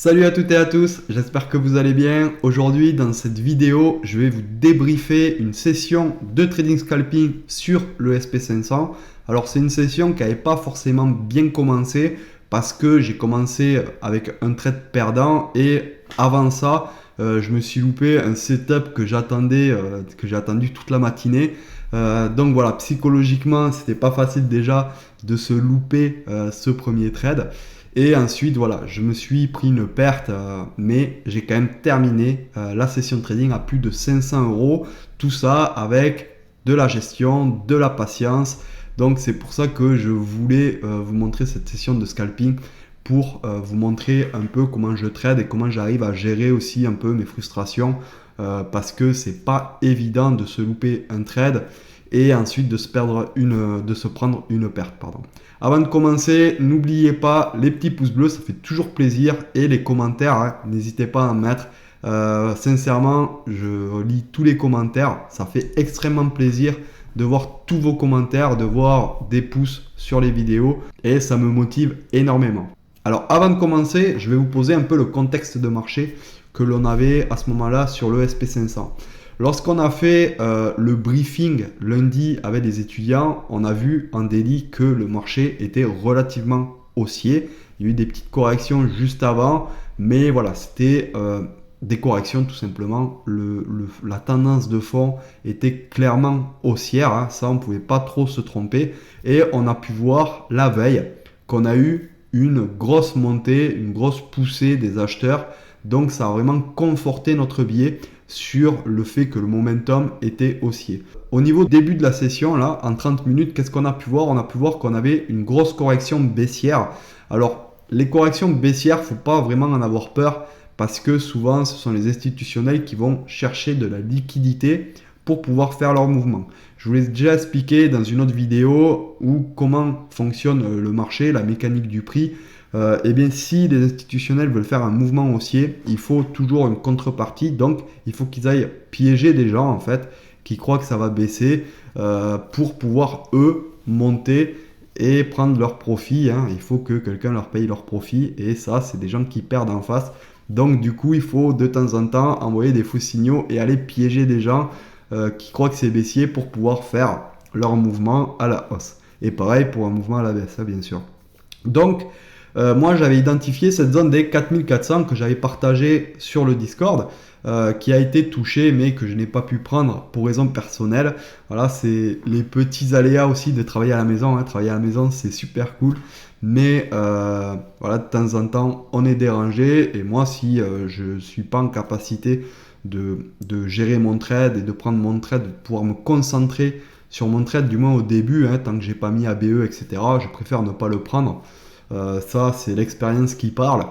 Salut à toutes et à tous, j'espère que vous allez bien. Aujourd'hui dans cette vidéo, je vais vous débriefer une session de trading scalping sur le SP500. Alors c'est une session qui n'avait pas forcément bien commencé parce que j'ai commencé avec un trade perdant et avant ça, je me suis loupé un setup que j'attendais, que j'ai attendu toute la matinée. Donc voilà, psychologiquement, c'était pas facile déjà de se louper ce premier trade. Et ensuite, voilà, je me suis pris une perte, mais j'ai quand même terminé la session de trading à plus de 500 euros. Tout ça avec de la gestion, de la patience. Donc c'est pour ça que je voulais vous montrer cette session de scalping pour vous montrer un peu comment je trade et comment j'arrive à gérer aussi un peu mes frustrations parce que c'est pas évident de se louper un trade et ensuite de se prendre une perte, pardon. Avant de commencer, n'oubliez pas les petits pouces bleus, ça fait toujours plaisir, et les commentaires, hein, n'hésitez pas à en mettre. Sincèrement, je lis tous les commentaires, ça fait extrêmement plaisir de voir tous vos commentaires, de voir des pouces sur les vidéos, et ça me motive énormément. Alors avant de commencer, je vais vous poser un peu le contexte de marché que l'on avait à ce moment-là sur le SP500. Lorsqu'on a fait le briefing lundi avec des étudiants, on a vu en daily que le marché était relativement haussier. Il y a eu des petites corrections juste avant, mais voilà, c'était des corrections tout simplement. La tendance de fond était clairement haussière, hein, ça on ne pouvait pas trop se tromper. Et on a pu voir la veille qu'on a eu une grosse montée, une grosse poussée des acheteurs. Donc ça a vraiment conforté notre biais sur le fait que le momentum était haussier. Au niveau début de la session, là, en 30 minutes, qu'est-ce qu'on a pu voir? On a pu voir qu'on avait une grosse correction baissière. Alors, les corrections baissières, il ne faut pas vraiment en avoir peur parce que souvent, ce sont les institutionnels qui vont chercher de la liquidité pour pouvoir faire leur mouvement. Je vous l'ai déjà expliqué dans une autre vidéo où comment fonctionne le marché, la mécanique du prix. Eh bien, si les institutionnels veulent faire un mouvement haussier, il faut toujours une contrepartie. Donc, il faut qu'ils aillent piéger des gens, en fait, qui croient que ça va baisser pour pouvoir, eux, monter et prendre leur profit. Hein. Il faut que quelqu'un leur paye leur profit. Et ça, c'est des gens qui perdent en face. Donc, du coup, il faut de temps en temps envoyer des faux signaux et aller piéger des gens qui croient que c'est baissier pour pouvoir faire leur mouvement à la hausse. Et pareil pour un mouvement à la baisse, hein, bien sûr. Donc, moi, j'avais identifié cette zone des 4400 que j'avais partagée sur le Discord, qui a été touchée, mais que je n'ai pas pu prendre pour raison personnelle. Voilà, c'est les petits aléas aussi de travailler à la maison. Hein. Travailler à la maison, c'est super cool. Mais voilà, de temps en temps, on est dérangé. Et moi, si je ne suis pas en capacité de gérer mon trade et de prendre mon trade, de pouvoir me concentrer sur mon trade, du moins au début, hein, tant que j'ai pas mis ABE, etc., je préfère ne pas le prendre. Ça, c'est l'expérience qui parle.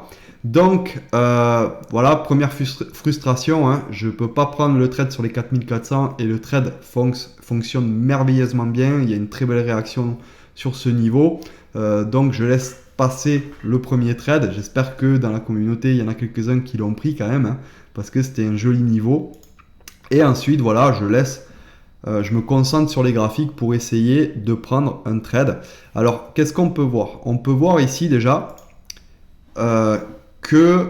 Donc, voilà, première frustration. Hein, je ne peux pas prendre le trade sur les 4400 et le trade fonctionne merveilleusement bien. Il y a une très belle réaction sur ce niveau. Donc, je laisse passer le premier trade. J'espère que dans la communauté, il y en a quelques-uns qui l'ont pris quand même, hein, parce que c'était un joli niveau. Et ensuite, voilà, je me concentre sur les graphiques pour essayer de prendre un trade. Alors, qu'est-ce qu'on peut voir? On peut voir ici déjà que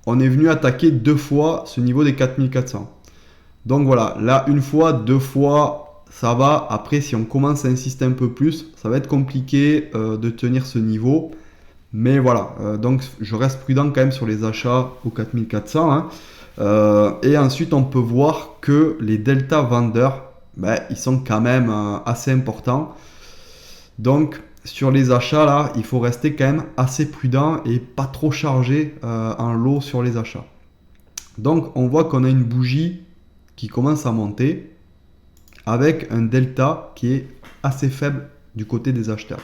on est venu attaquer deux fois ce niveau des 4400. Donc voilà, là une fois, deux fois, ça va. Après, si on commence à insister un peu plus, ça va être compliqué de tenir ce niveau. Mais voilà, donc je reste prudent quand même sur les achats aux 4400. Hein. Et ensuite, on peut voir que les delta vendeurs, ils sont quand même assez importants. Donc, sur les achats, là, il faut rester quand même assez prudent et pas trop chargé en lot sur les achats. Donc, on voit qu'on a une bougie qui commence à monter avec un delta qui est assez faible du côté des acheteurs.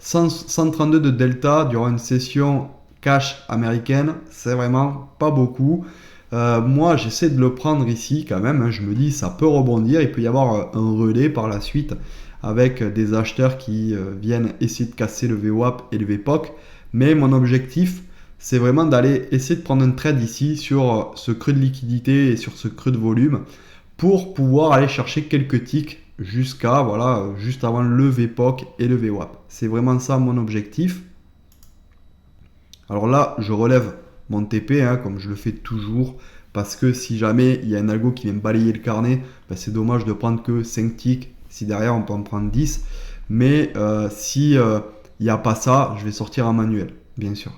132 de delta durant une session cash américaine, c'est vraiment pas beaucoup. Moi, j'essaie de le prendre ici quand même. Hein, je me dis, ça peut rebondir. Il peut y avoir un relais par la suite avec des acheteurs qui viennent essayer de casser le VWAP et le VPOC. Mais mon objectif, c'est vraiment d'aller essayer de prendre un trade ici sur ce creux de liquidité et sur ce creux de volume pour pouvoir aller chercher quelques ticks jusqu'à, voilà, juste avant le VPOC et le VWAP. C'est vraiment ça mon objectif. Alors là, je relève mon TP, hein, comme je le fais toujours, parce que si jamais il y a un algo qui vient balayer le carnet, ben c'est dommage de prendre que 5 ticks, si derrière on peut en prendre 10, mais si il n'y a pas ça, je vais sortir en manuel, bien sûr.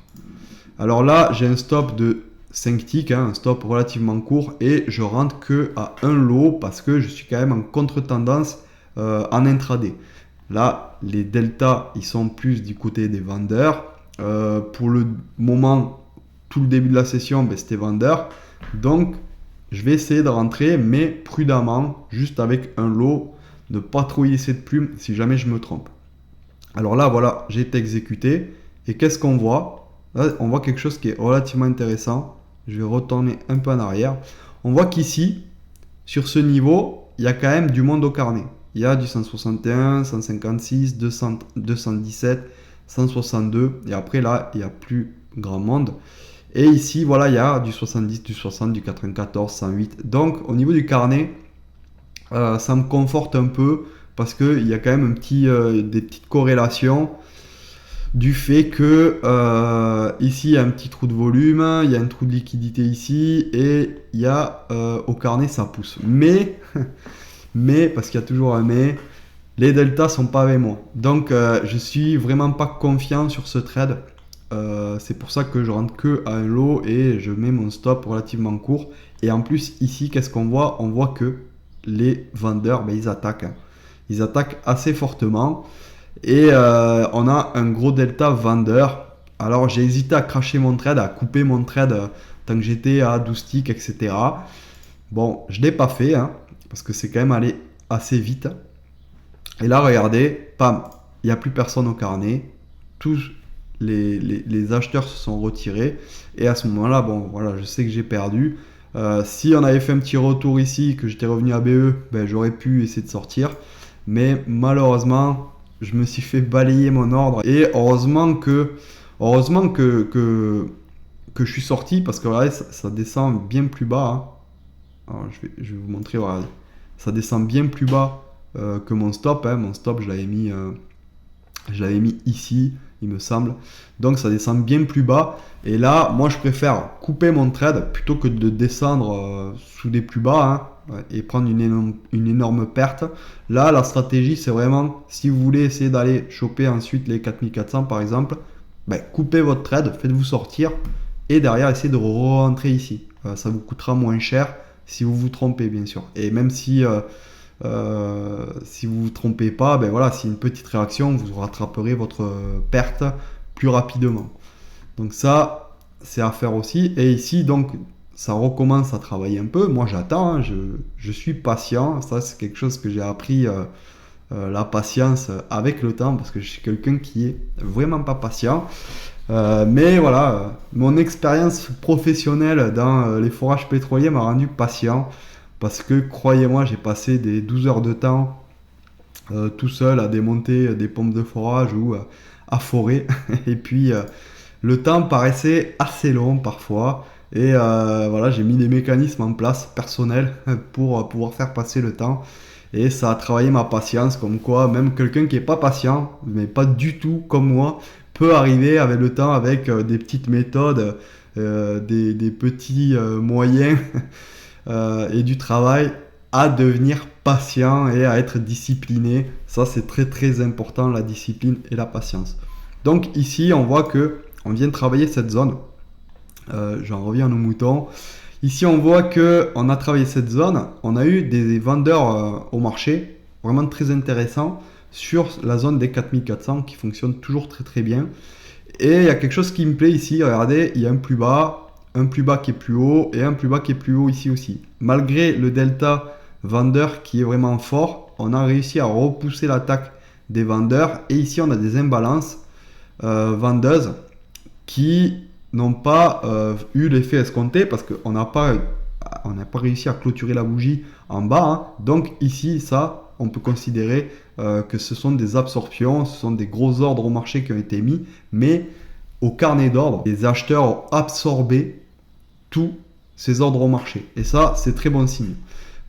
Alors là, j'ai un stop de 5 ticks, hein, un stop relativement court, et je rentre que à un lot parce que je suis quand même en contre-tendance en intraday. Là, les deltas, ils sont plus du côté des vendeurs. Pour le moment, tout le début de la session, ben, c'était vendeur. Donc, je vais essayer de rentrer, mais prudemment, juste avec un lot, ne pas trop y laisser de plume si jamais je me trompe. Alors là, voilà, j'ai été exécuté. Et qu'est-ce qu'on voit? Là, on voit quelque chose qui est relativement intéressant. Je vais retourner un peu en arrière. On voit qu'ici, sur ce niveau, il y a quand même du monde au carnet. Il y a du 161, 156, 200, 217, 162. Et après, là, il n'y a plus grand monde. Et ici, voilà, il y a du 70, du 60, du 94, 108. Donc, au niveau du carnet, ça me conforte un peu parce qu'il y a quand même des petites corrélations du fait que ici il y a un petit trou de volume, il y a un trou de liquidité ici et il y a au carnet ça pousse. Mais parce qu'il y a toujours un mais, les deltas sont pas avec moi. Donc je suis vraiment pas confiant sur ce trade. C'est pour ça que je rentre que à un lot et je mets mon stop relativement court. Et en plus ici qu'est-ce qu'on voit? On voit que les vendeurs ben, ils attaquent. Hein. Ils attaquent assez fortement. Et on a un gros delta vendeur. Alors j'ai hésité à cracher mon trade, à couper mon trade tant que j'étais à 12 ticks, etc. Bon, je ne l'ai pas fait, hein, parce que c'est quand même allé assez vite. Et là, regardez, pam, il n'y a plus personne au carnet. Tous les acheteurs se sont retirés. Et à ce moment-là, bon, voilà, je sais que j'ai perdu. Si on avait fait un petit retour ici, que j'étais revenu à BE, ben, j'aurais pu essayer de sortir. Mais malheureusement, je me suis fait balayer mon ordre. Et heureusement que je suis sorti parce que regardez, ça descend bien plus bas. Hein. Alors, je vais vous montrer, regardez. Ça descend bien plus bas que mon stop. Hein. Mon stop, je l'avais mis ici, il me semble. Donc ça descend bien plus bas. Et là, moi, je préfère couper mon trade plutôt que de descendre sous des plus bas. Hein, et prendre une énorme perte. Là, la stratégie, c'est vraiment, si vous voulez essayer d'aller choper ensuite les 4400 par exemple, ben, coupez votre trade, faites-vous sortir et derrière, essayez de rentrer ici. Ça vous coûtera moins cher si vous vous trompez, bien sûr. Et même si vous vous trompez pas, ben voilà, si une petite réaction, vous rattraperez votre perte plus rapidement. Donc ça, c'est à faire aussi. Et ici, donc, ça recommence à travailler un peu. Moi, j'attends, hein, je suis patient. Ça, c'est quelque chose que j'ai appris, la patience avec le temps, parce que je suis quelqu'un qui est vraiment pas patient. Mais voilà, mon expérience professionnelle dans les forages pétroliers m'a rendu patient, parce que, croyez-moi, j'ai passé des 12 heures de temps tout seul à démonter des pompes de forage ou à forer. Et puis, le temps paraissait assez long parfois. Et voilà, j'ai mis des mécanismes en place personnels pour pouvoir faire passer le temps. Et ça a travaillé ma patience, comme quoi même quelqu'un qui n'est pas patient, mais pas du tout comme moi, peut arriver avec le temps, avec des petites méthodes, des petits moyens et du travail, à devenir patient et à être discipliné. Ça, c'est très très important, la discipline et la patience. Donc ici, on voit que on vient de travailler cette zone. J'en reviens aux moutons. Ici, on voit qu'on a travaillé cette zone. On a eu des vendeurs au marché, vraiment très intéressants, sur la zone des 4400 qui fonctionne toujours très très bien. Et il y a quelque chose qui me plaît ici. Regardez, il y a un plus bas qui est plus haut et un plus bas qui est plus haut ici aussi. Malgré le delta vendeur qui est vraiment fort, on a réussi à repousser l'attaque des vendeurs. Et ici, on a des imbalances vendeuses qui n'ont pas eu l'effet escompté parce qu'on n'a pas réussi à clôturer la bougie en bas. Hein. Donc ici, ça, on peut considérer que ce sont des absorptions, ce sont des gros ordres au marché qui ont été mis, mais au carnet d'ordre, les acheteurs ont absorbé tous ces ordres au marché. Et ça, c'est très bon signe.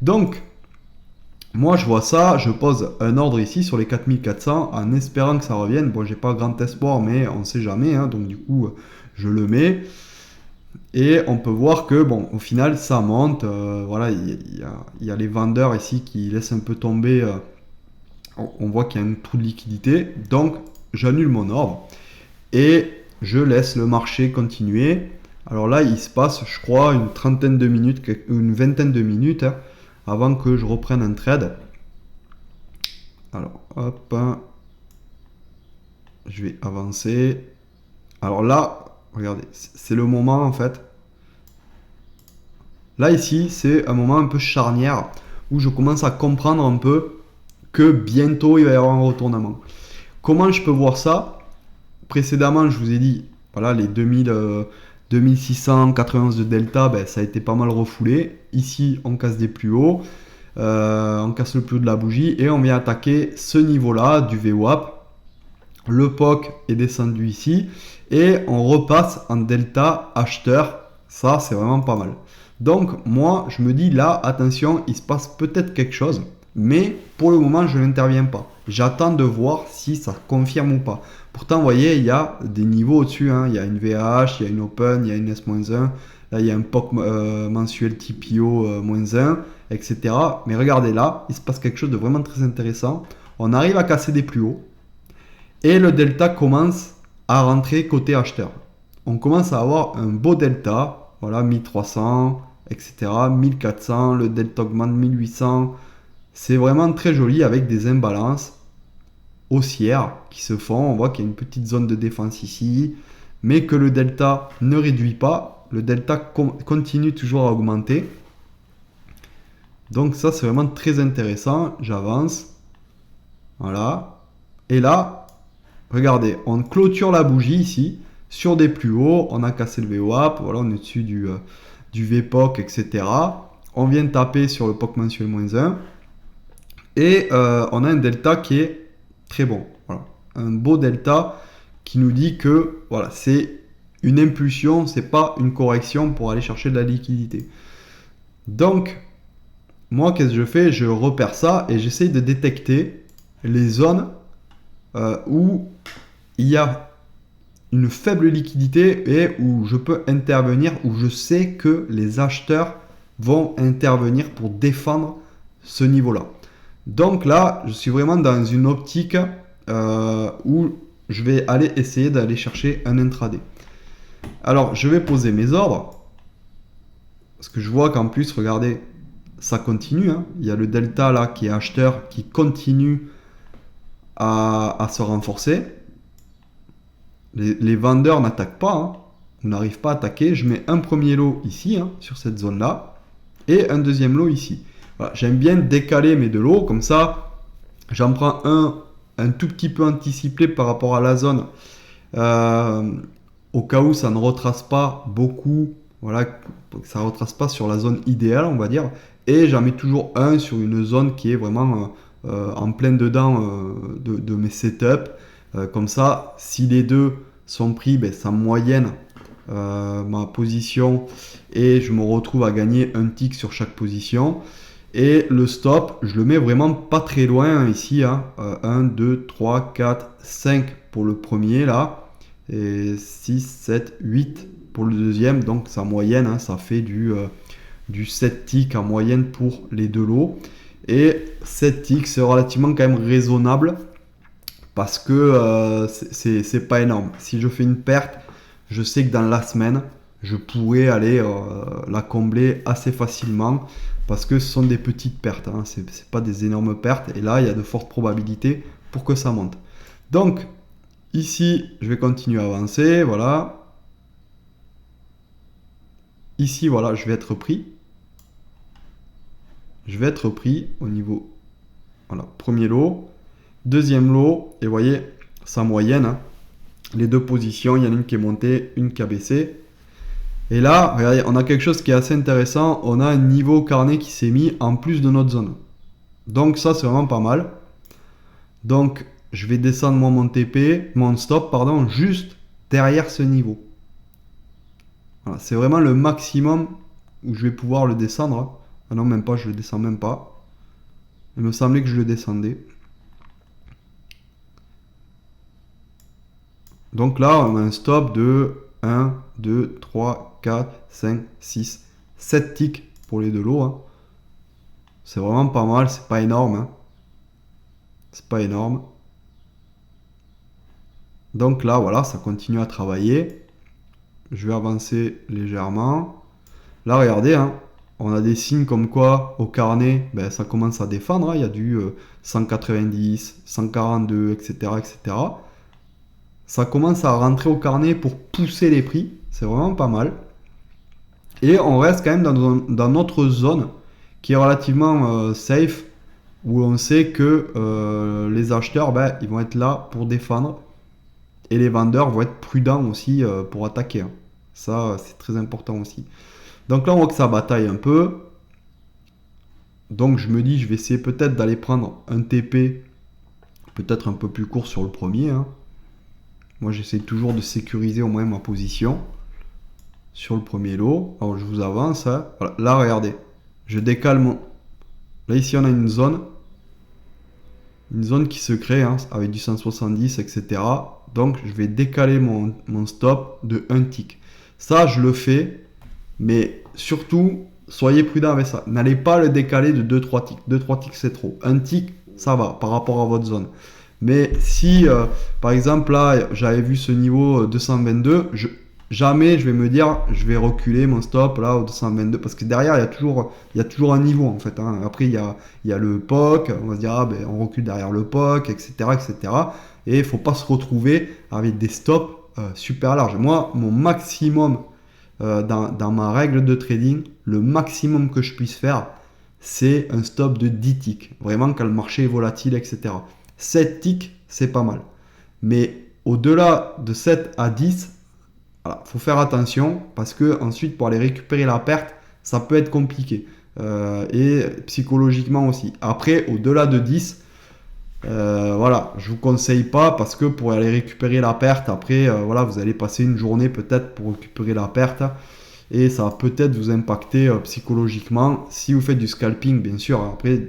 Donc, moi, je vois ça, je pose un ordre ici sur les 4400 en espérant que ça revienne. Bon, j'ai pas grand espoir, mais on sait jamais. Hein, donc, du coup, je le mets. Et on peut voir que, bon, au final, ça monte. Voilà, il y a les vendeurs ici qui laissent un peu tomber. On voit qu'il y a un trou de liquidité. Donc, j'annule mon ordre et je laisse le marché continuer. Alors là, il se passe, je crois, une trentaine de minutes, une vingtaine de minutes hein, avant que je reprenne un trade. Alors, hop, hein, je vais avancer. Alors là, regardez, c'est le moment en fait. Là, ici, c'est un moment un peu charnière où je commence à comprendre un peu que bientôt il va y avoir un retournement. Comment je peux voir ça? Précédemment, je vous ai dit, voilà, les 2691 de delta, ben, ça a été pas mal refoulé. Ici, on casse des plus hauts, on casse le plus haut de la bougie et on vient attaquer ce niveau-là du VWAP. Le POC est descendu ici et on repasse en delta acheteur. Ça, c'est vraiment pas mal. Donc, moi, je me dis là, attention, il se passe peut-être quelque chose, mais pour le moment, je n'interviens pas. J'attends de voir si ça confirme ou pas. Pourtant, vous voyez, il y a des niveaux au-dessus. Hein. Il y a une VH, il y a une Open, il y a une S-1. Là, il y a un POC mensuel TPO -1, etc. Mais regardez là, il se passe quelque chose de vraiment très intéressant. On arrive à casser des plus hauts. Et le delta commence à rentrer côté acheteur. On commence à avoir un beau delta. Voilà, 1300, etc. 1400, le delta augmente 1800. C'est vraiment très joli avec des imbalances haussières qui se font. On voit qu'il y a une petite zone de défense ici, mais que le delta ne réduit pas. Le delta continue toujours à augmenter. Donc ça, c'est vraiment très intéressant. J'avance. Voilà. Et là, regardez, on clôture la bougie ici sur des plus hauts. On a cassé le VWAP. Voilà, on est dessus du VPOC, etc. On vient taper sur le POC mensuel -1. Et on a un delta qui est très bon. Voilà. Un beau delta qui nous dit que voilà, c'est une impulsion, c'est pas une correction pour aller chercher de la liquidité. Donc, moi, qu'est-ce que je fais? Je repère ça et j'essaye de détecter les zones où il y a une faible liquidité et où je peux intervenir, où je sais que les acheteurs vont intervenir pour défendre ce niveau-là. Donc là, je suis vraiment dans une optique où je vais aller essayer d'aller chercher un intraday. Alors, je vais poser mes ordres. Parce que je vois qu'en plus, regardez, ça continue. Hein. Il y a le delta là qui est acheteur qui continue à se renforcer. Les vendeurs n'attaquent pas. Hein. On n'arrive pas à attaquer. Je mets un premier lot ici, hein, sur cette zone-là. Et un deuxième lot ici. Voilà, j'aime bien décaler mes deux lots, comme ça, j'en prends un tout petit peu anticipé par rapport à la zone, au cas où ça ne retrace pas beaucoup, voilà, ça ne retrace pas sur la zone idéale, on va dire, et j'en mets toujours un sur une zone qui est vraiment en plein dedans de mes setups, comme ça, si les deux sont pris, ben, ça moyenne ma position et je me retrouve à gagner un tick sur chaque position. Et le stop, je le mets vraiment pas très loin ici. Hein. 1, 2, 3, 4, 5 pour le premier là. Et 6, 7, 8 pour le deuxième. Donc sa moyenne, hein, ça fait du 7 ticks en moyenne pour les deux lots. Et 7 ticks, c'est relativement quand même raisonnable. Parce que c'est pas énorme. Si je fais une perte, je sais que dans la semaine, je pourrais aller la combler assez facilement. Parce que ce sont des petites pertes, hein. C'est pas des énormes pertes. Et là, il y a de fortes probabilités pour que ça monte. Donc, ici, je vais continuer à avancer. Voilà. Ici, voilà, je vais être pris. Je vais être pris au niveau... Voilà, premier lot. Deuxième lot. Et vous voyez, sa moyenne. Hein. Les deux positions, il y en a une qui est montée, une qui a baissé. Et là, regardez, on a quelque chose qui est assez intéressant. On a un niveau carnet qui s'est mis en plus de notre zone. Donc ça, c'est vraiment pas mal. Donc, je vais descendre mon stop, pardon, juste derrière ce niveau. Voilà, c'est vraiment le maximum où je vais pouvoir le descendre. Ah non, même pas, je le descends même pas. Il me semblait que je le descendais. Donc là, on a un stop de 1, 2, 3, 4, 5, 6, 7 ticks pour les deux lots. Hein. C'est vraiment pas mal, c'est pas énorme. Hein. C'est pas énorme. Donc là, voilà, ça continue à travailler. Je vais avancer légèrement. Là, regardez, hein, on a des signes comme quoi au carnet, ben, ça commence à défendre. Hein, il y a du 190, 142, etc., etc. Ça commence à rentrer au carnet pour pousser les prix. C'est vraiment pas mal. Et on reste quand même dans notre zone qui est relativement safe, où on sait que les acheteurs, ben, ils vont être là pour défendre. Et les vendeurs vont être prudents aussi pour attaquer. Hein. Ça, c'est très important aussi. Donc là, on voit que ça bataille un peu. Donc je me dis, je vais essayer peut-être d'aller prendre un TP, peut-être un peu plus court sur le premier. Hein. Moi, j'essaie toujours de sécuriser au moins ma position sur le premier lot. Alors je vous avance. Hein. Voilà. Là, regardez. Je décale mon... Là, ici, on a une zone. Une zone qui se crée hein, avec du 170, etc. Donc, je vais décaler mon stop de 1 tick. Ça, je le fais. Mais surtout, soyez prudent avec ça. N'allez pas le décaler de 2-3 ticks. 2-3 ticks, c'est trop. 1 tick, ça va par rapport à votre zone. Mais si, par exemple, là, j'avais vu ce niveau 222, jamais je vais me dire, je vais reculer mon stop là au 222. Parce que derrière, il y a toujours un niveau en fait. Hein. Après, il y a le POC. On va se dire, ah, ben, on recule derrière le POC, etc. etc. Et il ne faut pas se retrouver avec des stops super larges. Moi, mon maximum dans ma règle de trading, le maximum que je puisse faire, c'est un stop de 10 ticks. Vraiment quand le marché est volatile, etc. 7 ticks, c'est pas mal. Mais au-delà de 7 à 10, voilà, faut faire attention parce que ensuite pour aller récupérer la perte, ça peut être compliqué. Et psychologiquement aussi. Après, au-delà de 10, voilà, je vous conseille pas parce que pour aller récupérer la perte, après, voilà, vous allez passer une journée peut-être pour récupérer la perte et ça va peut-être vous impacter psychologiquement si vous faites du scalping, bien sûr. Après,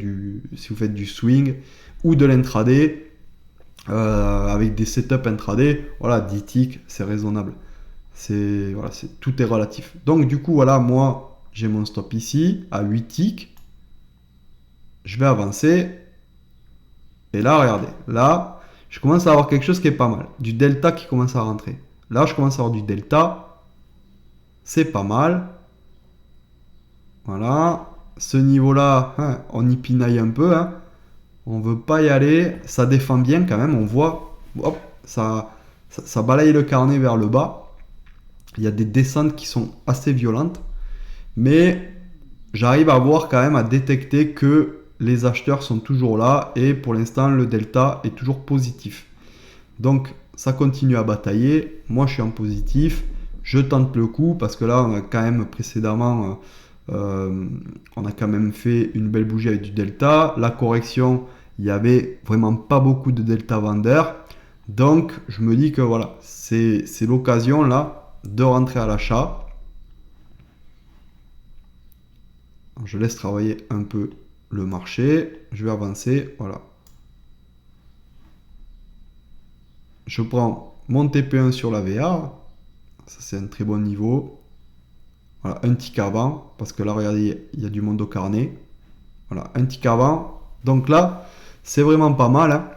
si vous faites du swing ou de l'intraday avec des setups intraday, voilà, 10 ticks, c'est raisonnable. Voilà, tout est relatif. Donc, du coup, voilà, moi, j'ai mon stop ici à 8 ticks. Je vais avancer. Et là, regardez, là, je commence à avoir quelque chose qui est pas mal. Du delta qui commence à rentrer. Là, je commence à avoir du delta. C'est pas mal. Voilà. Ce niveau-là, hein, on y pinaille un peu. Hein. On veut pas y aller. Ça défend bien quand même. On voit, hop, ça balaye le carnet vers le bas. Il y a des descentes qui sont assez violentes. Mais j'arrive à voir quand même, à détecter que les acheteurs sont toujours là et pour l'instant le delta est toujours positif. Donc ça continue à batailler, moi je suis en positif, je tente le coup parce que là on a quand même précédemment on a quand même fait une belle bougie avec du delta, la correction il n'y avait vraiment pas beaucoup de delta vendeurs, donc je me dis que voilà, c'est l'occasion là de rentrer à l'achat. Je laisse travailler un peu le marché, je vais avancer, voilà. Je prends mon TP1 sur la VA, ça c'est un très bon niveau. Voilà, un tick avant, parce que là regardez, il y a du monde au carnet. Voilà, un tick avant. Donc là, c'est vraiment pas mal. Hein.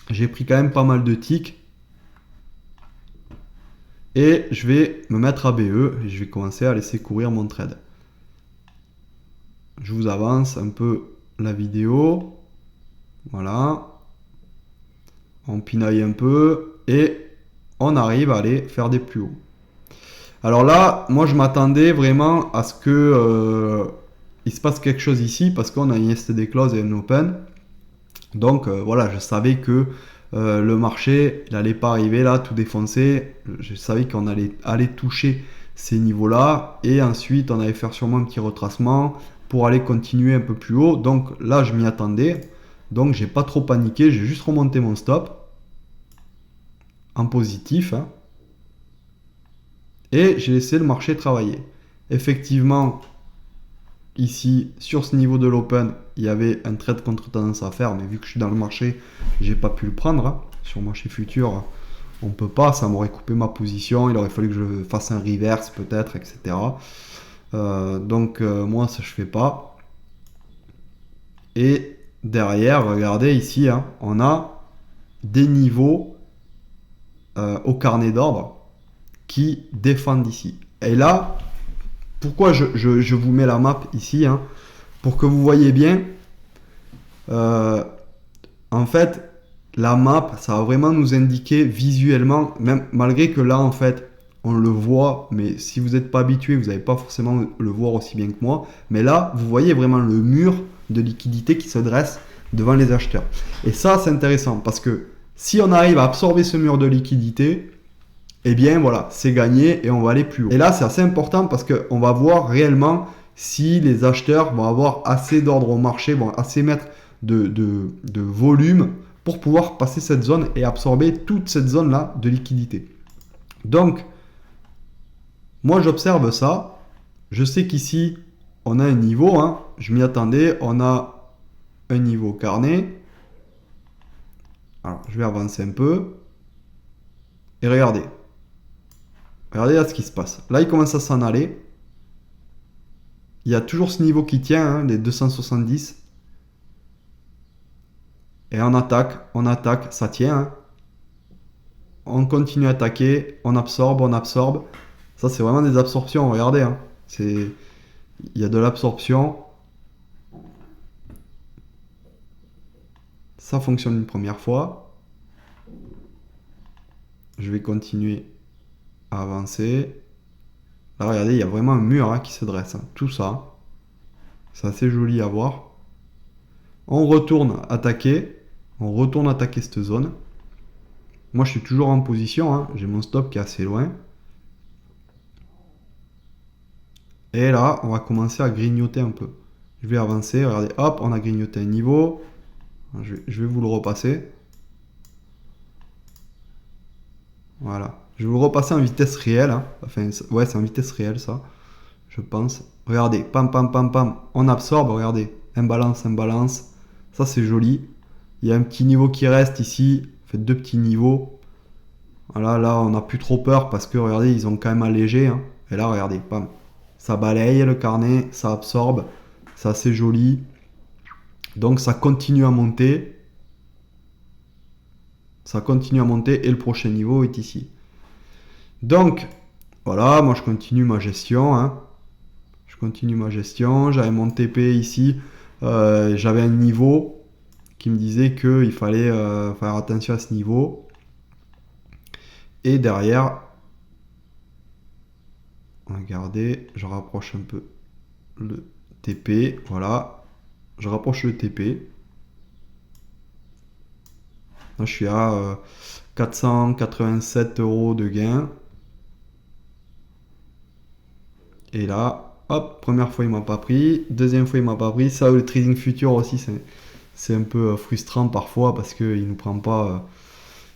J'ai pris quand même pas mal de ticks. Et je vais me mettre à BE et je vais commencer à laisser courir mon trade. Je vous avance un peu la vidéo. Voilà. On pinaille un peu et on arrive à aller faire des plus hauts. Alors là, moi je m'attendais vraiment à ce que il se passe quelque chose ici parce qu'on a une STD close et un open. Donc voilà, je savais que le marché, il n'allait pas arriver là tout défoncer. Je savais qu'on allait aller toucher ces niveaux-là et ensuite on allait faire sûrement un petit retracement pour aller continuer un peu plus haut. Donc là, je m'y attendais. Donc j'ai pas trop paniqué, j'ai juste remonté mon stop en positif. Hein, et j'ai laissé le marché travailler. Effectivement, ici, sur ce niveau de l'open, il y avait un trade contre tendance à faire, mais vu que je suis dans le marché, j'ai pas pu le prendre. Hein. Sur le marché futur, On peut pas, ça m'aurait coupé ma position, il aurait fallu que je fasse un reverse peut-être, etc. Moi ça je fais pas. Et derrière, regardez ici, hein, on a des niveaux au carnet d'ordre qui défendent ici. Et là, pourquoi je vous mets la map ici, hein, pour que vous voyez bien, en fait, la map, ça va vraiment nous indiquer visuellement, même malgré que là, en fait, on le voit, mais si vous n'êtes pas habitué, vous n'allez pas forcément le voir aussi bien que moi. Mais là, vous voyez vraiment le mur de liquidité qui se dresse devant les acheteurs. Et ça, c'est intéressant parce que si on arrive à absorber ce mur de liquidité, eh bien voilà, c'est gagné et on va aller plus haut. Et là, c'est assez important parce qu'on va voir réellement si les acheteurs vont avoir assez d'ordre au marché, vont assez mettre de volume pour pouvoir passer cette zone et absorber toute cette zone-là de liquidité. Donc, moi j'observe ça. Je sais qu'ici, on a un niveau, hein, je m'y attendais, on a un niveau carnet. Alors, je vais avancer un peu. Et regardez. Regardez là ce qui se passe. Là, il commence à s'en aller. Il y a toujours ce niveau qui tient, hein, les 270. Et on attaque, ça tient. Hein. On continue à attaquer, on absorbe. Ça, c'est vraiment des absorptions, regardez. Hein. Il y a de l'absorption. Ça fonctionne une première fois. Je vais continuer à avancer. Là, regardez, il y a vraiment un mur hein, qui se dresse. Hein. Tout ça. C'est assez joli à voir. On retourne attaquer. On retourne attaquer cette zone. Moi, je suis toujours en position. Hein. J'ai mon stop qui est assez loin. Et là, on va commencer à grignoter un peu. Je vais avancer. Regardez, hop, on a grignoté un niveau. Je vais vous le repasser. Voilà. Je vais vous le repasser en vitesse réelle. Hein. Enfin, ouais, c'est en vitesse réelle, ça. Je pense. Regardez, pam, pam, pam, pam. On absorbe, regardez. Imbalance. Ça, c'est joli. Il y a un petit niveau qui reste ici. Fait deux petits niveaux. Voilà, là, on n'a plus trop peur parce que, regardez, ils ont quand même allégé. Hein. Et là, regardez, pam. Ça balaye le carnet, ça absorbe. C'est assez joli. Donc, ça continue à monter. Et le prochain niveau est ici. Donc, voilà, moi, je continue ma gestion. Hein. J'avais mon TP ici. J'avais un niveau qui me disait qu'il fallait faire attention à ce niveau. Et derrière, regardez, je rapproche un peu le TP. Voilà, je rapproche le TP. Là, je suis à 487 € de gain. Et là, hop, première fois, il m'a pas pris. Deuxième fois, il m'a pas pris. Ça, le trading futur aussi, c'est un peu frustrant parfois parce qu'il nous prend pas.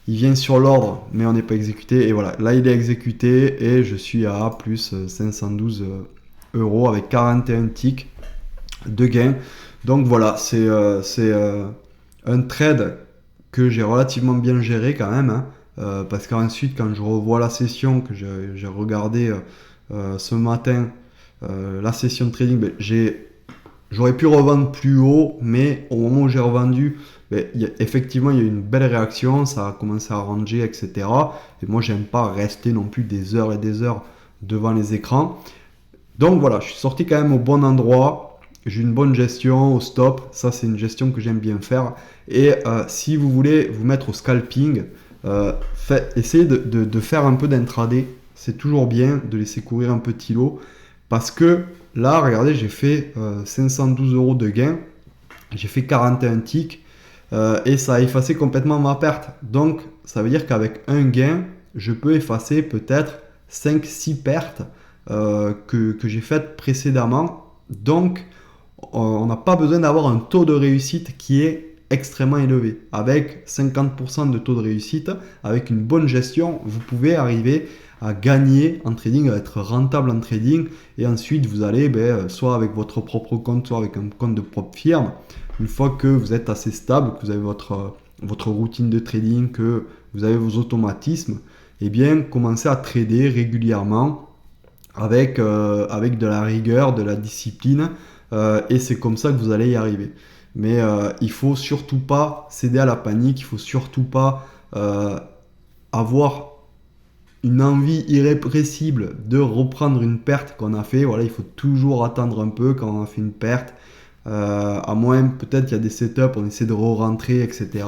Il vient sur l'ordre, mais on n'est pas exécuté. Et voilà, là, il est exécuté et je suis à plus 512 € avec 41 ticks de gain. Donc voilà, c'est un trade que j'ai relativement bien géré quand même. Hein, parce qu'ensuite, quand je revois la session que j'ai regardé ce matin, la session de trading, ben, j'aurais pu revendre plus haut, mais au moment où j'ai revendu, ben, effectivement, il y a eu une belle réaction, ça a commencé à ranger, etc. Et moi, j'aime pas rester non plus des heures et des heures devant les écrans. Donc voilà, je suis sorti quand même au bon endroit. J'ai une bonne gestion au stop. Ça, c'est une gestion que j'aime bien faire. Et si vous voulez vous mettre au scalping, essayez de faire un peu d'intraday. C'est toujours bien de laisser courir un petit lot. Parce que là, regardez, j'ai fait 512 € de gain. J'ai fait 41 ticks. Et ça a effacé complètement ma perte. Donc, ça veut dire qu'avec un gain, je peux effacer peut-être 5-6 pertes que j'ai faites précédemment. Donc, on n'a pas besoin d'avoir un taux de réussite qui est extrêmement élevé. Avec 50% de taux de réussite, avec une bonne gestion, vous pouvez arriver à gagner en trading, à être rentable en trading. Et ensuite, vous allez soit avec votre propre compte, soit avec un compte de propre firme. Une fois que vous êtes assez stable, que vous avez votre routine de trading, que vous avez vos automatismes, eh bien, commencez à trader régulièrement avec de la rigueur, de la discipline, et c'est comme ça que vous allez y arriver. Mais il faut surtout pas céder à la panique, il faut surtout pas avoir une envie irrépressible de reprendre une perte qu'on a fait. Voilà, il faut toujours attendre un peu quand on a fait une perte. À moins, peut-être qu'il y a des setups, on essaie de re-rentrer, etc.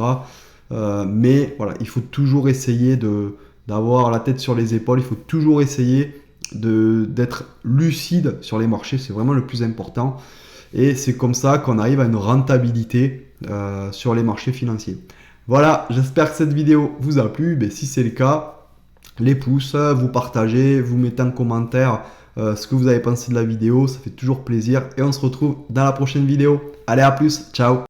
Mais voilà, il faut toujours essayer d'avoir la tête sur les épaules. Il faut toujours essayer d'être lucide sur les marchés. C'est vraiment le plus important. Et c'est comme ça qu'on arrive à une rentabilité sur les marchés financiers. Voilà, j'espère que cette vidéo vous a plu. Mais si c'est le cas, les pouces, vous partagez, vous mettez en commentaire ce que vous avez pensé de la vidéo, ça fait toujours plaisir et on se retrouve dans la prochaine vidéo. Allez, à plus, ciao.